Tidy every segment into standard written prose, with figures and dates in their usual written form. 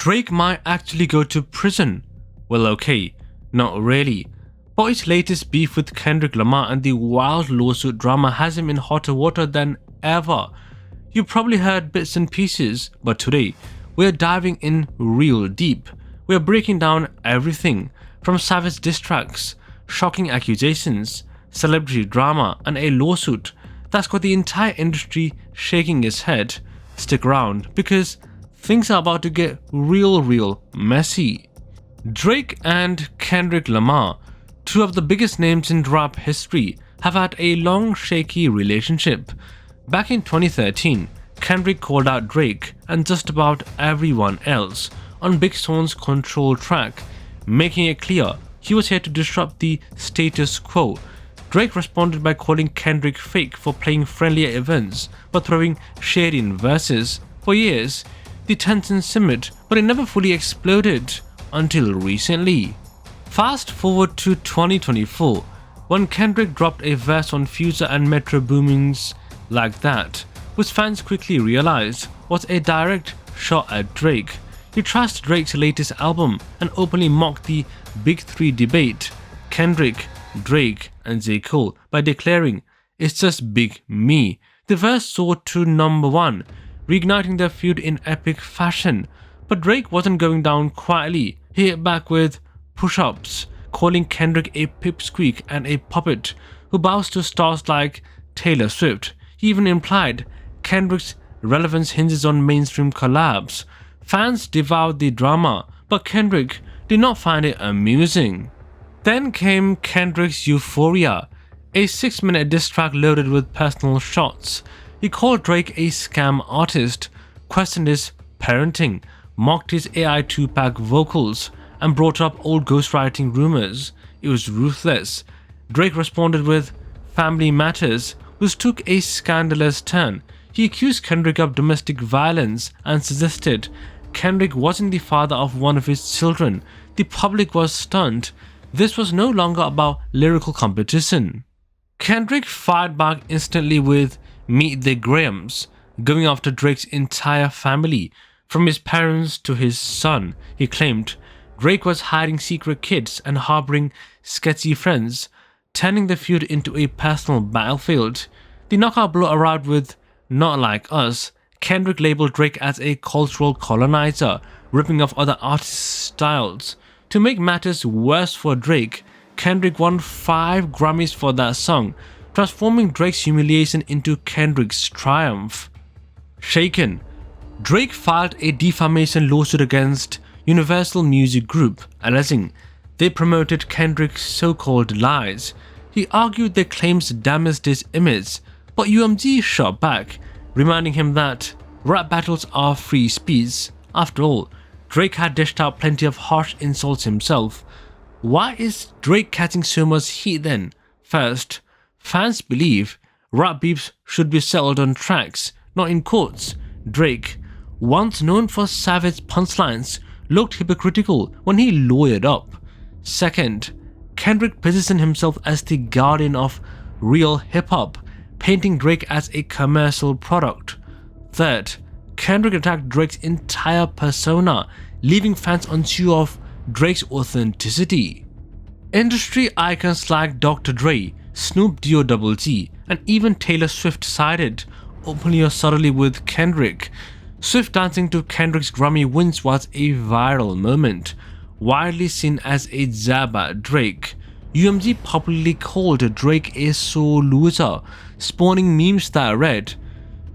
Drake might actually go to prison. Well, okay, not really. But his latest beef with Kendrick Lamar and the wild lawsuit drama has him in hotter water than ever. You probably heard bits and pieces, but today we're diving in real deep. We're breaking down everything from savage distracks, shocking accusations, celebrity drama, and a lawsuit that's got the entire industry shaking its head. Stick around because things are about to get real messy. Drake and Kendrick Lamar, two of the biggest names in rap history, have had a long shaky relationship. Back in 2013, Kendrick called out Drake and just about everyone else on Big Sean's Control track, making it clear he was here to disrupt the status quo. Drake responded by calling Kendrick fake for playing friendlier events but throwing shade in verses. For years, the tension simmered, but it never fully exploded until recently. Fast forward to 2024, when Kendrick dropped a verse on Future and Metro Booming's Like That, which fans quickly realized was a direct shot at Drake. He trashed Drake's latest album and openly mocked the Big Three debate, Kendrick, Drake, and J. Cole, by declaring, "It's just Big Me." The verse soared to #1, reigniting their feud in epic fashion. But Drake wasn't going down quietly. He hit back with push-ups, calling Kendrick a pipsqueak and a puppet who bows to stars like Taylor Swift. He even implied Kendrick's relevance hinges on mainstream collabs. Fans devoured the drama, but Kendrick did not find it amusing. Then came Kendrick's Euphoria, a 6-minute diss track loaded with personal shots. He called Drake a scam artist, questioned his parenting, mocked his AI 2-pack vocals, and brought up old ghostwriting rumors. It was ruthless. Drake responded with Family Matters, which took a scandalous turn. He accused Kendrick of domestic violence and suggested Kendrick wasn't the father of one of his children. The public was stunned. This was no longer about lyrical competition. Kendrick fired back instantly with Meet the Grahams, going after Drake's entire family, from his parents to his son. He claimed Drake was hiding secret kids and harboring sketchy friends, turning the feud into a personal battlefield. The knockout blow arrived with Not Like Us. Kendrick labeled Drake as a cultural colonizer, ripping off other artists' styles. To make matters worse for Drake, Kendrick won 5 Grammys for that song, transforming Drake's humiliation into Kendrick's triumph. Shaken, Drake filed a defamation lawsuit against Universal Music Group, alleging they promoted Kendrick's so-called lies. He argued their claims damaged his image, but UMG shot back, reminding him that rap battles are free speech. After all, Drake had dished out plenty of harsh insults himself. Why is Drake catching so much heat then? First, fans believe rap beefs should be settled on tracks, not in courts. Drake, once known for savage punchlines, looked hypocritical when he lawyered up. Second, Kendrick positioned himself as the guardian of real hip-hop, painting Drake as a commercial product. Third, Kendrick attacked Drake's entire persona, leaving fans unsure of Drake's authenticity. Industry icons like Dr. Dre, Snoop Dogg, and even Taylor Swift sided openly or subtly with Kendrick. Swift dancing to Kendrick's Grammy wins was a viral moment, widely seen as a jab at Drake. UMG popularly called Drake a sore loser, spawning memes that read,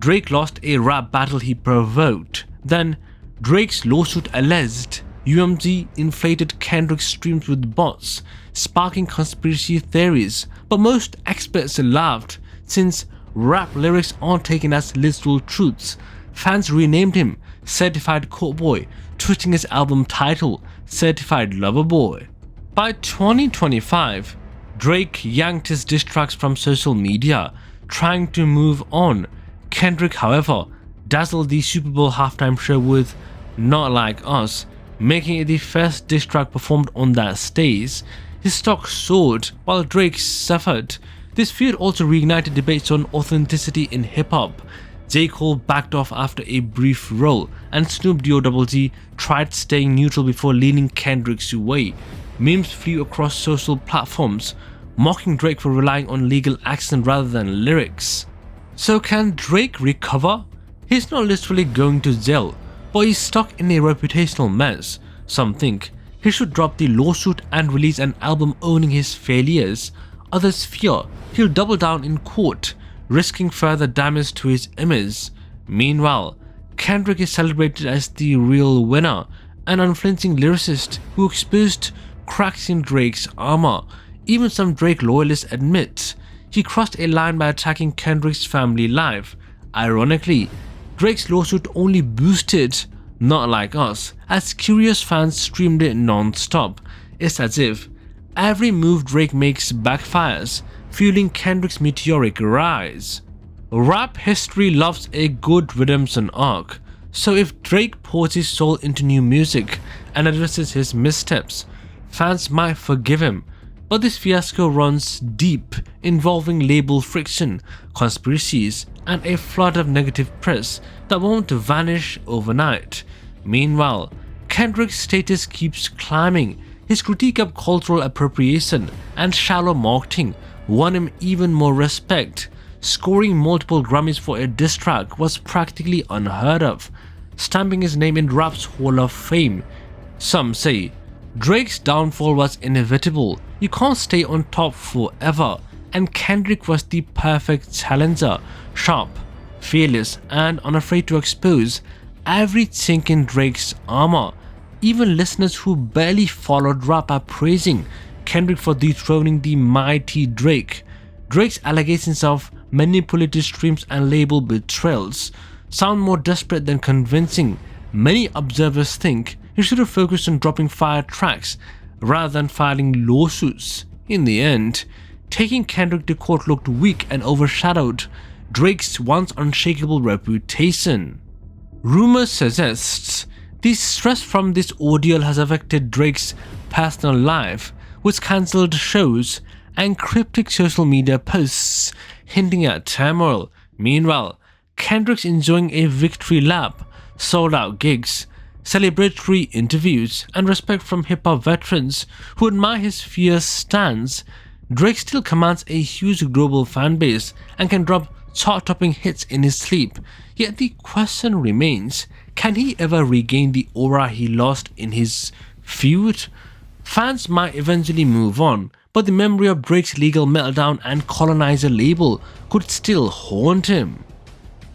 "Drake lost a rap battle he provoked." Then, Drake's lawsuit alleged UMG inflated Kendrick's streams with bots, sparking conspiracy theories, but most experts laughed since rap lyrics aren't taken as literal truths. Fans renamed him Certified Court Boy, twisting his album title Certified Lover Boy. By 2025, Drake yanked his diss tracks from social media, trying to move on. Kendrick, however, dazzled the Super Bowl halftime show with Not Like Us, making it the first diss track performed on that stage. His stock soared while Drake suffered. This feud also reignited debates on authenticity in hip-hop. J. Cole backed off after a brief roll, and Snoop Dogg tried staying neutral before leaning Kendrick's way. Memes flew across social platforms, mocking Drake for relying on legal accent rather than lyrics. So can Drake recover? He's not literally going to jail, but he's stuck in a reputational mess. Some think he should drop the lawsuit and release an album owning his failures. Others fear he'll double down in court, risking further damage to his image. Meanwhile, Kendrick is celebrated as the real winner, an unflinching lyricist who exposed cracks in Drake's armor. Even some Drake loyalists admit he crossed a line by attacking Kendrick's family life. Ironically, Drake's lawsuit only boosted Not Like Us, as curious fans streamed it non-stop. It's as if every move Drake makes backfires, fueling Kendrick's meteoric rise. Rap history loves a good redemption arc, so if Drake pours his soul into new music and addresses his missteps, fans might forgive him. But this fiasco runs deep, involving label friction, conspiracies, and a flood of negative press that won't vanish overnight. Meanwhile, Kendrick's status keeps climbing. His critique of cultural appropriation and shallow marketing won him even more respect. Scoring multiple Grammys for a diss track was practically unheard of, stamping his name in rap's Hall of Fame. Some say Drake's downfall was inevitable. You can't stay on top forever, and Kendrick was the perfect challenger, sharp, fearless, and unafraid to expose every chink in Drake's armor. Even listeners who barely followed rap are praising Kendrick for dethroning the mighty Drake. Drake's allegations of manipulated streams and label betrayals sound more desperate than convincing. Many observers think he should have focused on dropping fire tracks rather than filing lawsuits. In the end, taking Kendrick to court looked weak and overshadowed Drake's once unshakable reputation. Rumors suggest the stress from this ordeal has affected Drake's personal life, with cancelled shows and cryptic social media posts hinting at turmoil. Meanwhile, Kendrick's enjoying a victory lap, sold-out gigs, celebratory interviews, and respect from hip-hop veterans who admire his fierce stance. Drake still commands a huge global fanbase and can drop chart-topping hits in his sleep. Yet the question remains, can he ever regain the aura he lost in his feud? Fans might eventually move on, but the memory of Drake's legal meltdown and colonizer label could still haunt him.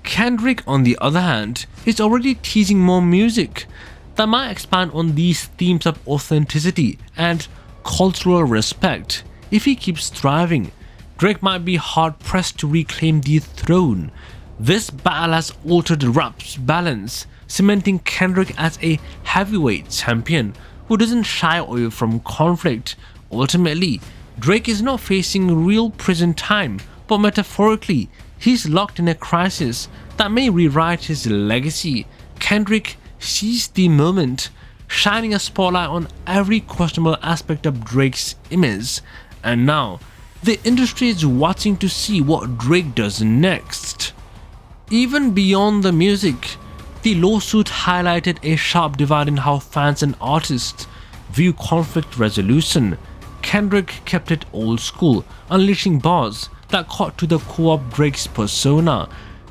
Kendrick, on the other hand, is already teasing more music that might expand on these themes of authenticity and cultural respect. If he keeps thriving, Drake might be hard-pressed to reclaim the throne. This battle has altered rap's balance, cementing Kendrick as a heavyweight champion who doesn't shy away from conflict. Ultimately, Drake is not facing real prison time, but metaphorically, he's locked in a crisis that may rewrite his legacy. Kendrick seized the moment, shining a spotlight on every questionable aspect of Drake's image, and now the industry is watching to see what Drake does next. Even beyond the music, the lawsuit highlighted a sharp divide in how fans and artists view conflict resolution. Kendrick kept it old school, unleashing bars that caught to the core of Drake's persona.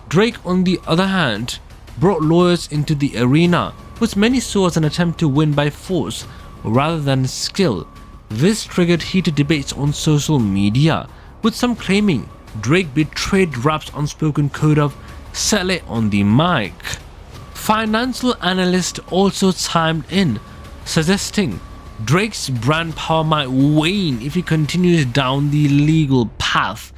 Drake, on the other hand, brought lawyers into the arena, which many saw as an attempt to win by force rather than skill. This triggered heated debates on social media, with some claiming Drake betrayed rap's unspoken code of "sell it on the mic." Financial analysts also chimed in, suggesting Drake's brand power might wane if he continues down the legal path.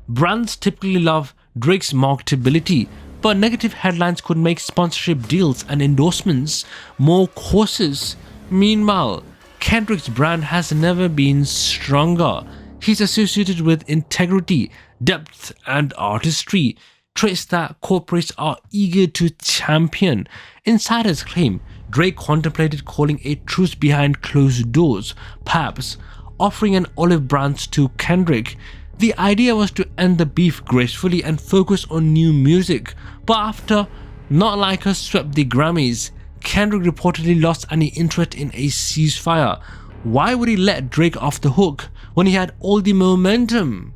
Brands typically love Drake's marketability, but negative headlines could make sponsorship deals and endorsements more cautious. Meanwhile, Kendrick's brand has never been stronger. He's associated with integrity, depth, and artistry, traits that corporates are eager to champion. Insiders claim Drake contemplated calling a truce behind closed doors, perhaps offering an olive branch to Kendrick. The idea was to end the beef gracefully and focus on new music, but after Not Like Us swept the Grammys, Kendrick reportedly lost any interest in a ceasefire. Why would he let Drake off the hook when he had all the momentum?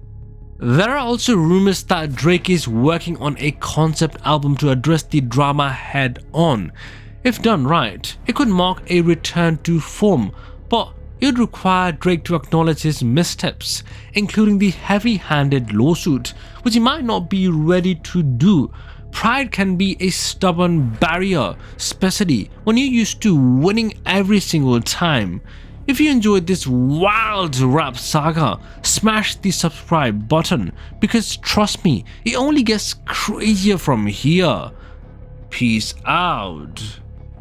There are also rumors that Drake is working on a concept album to address the drama head on. If done right, it could mark a return to form, but it would require Drake to acknowledge his missteps, including the heavy-handed lawsuit, which he might not be ready to do. Pride can be a stubborn barrier, especially when you're used to winning every single time. If you enjoyed this wild rap saga, smash the subscribe button, because trust me, it only gets crazier from here. Peace out.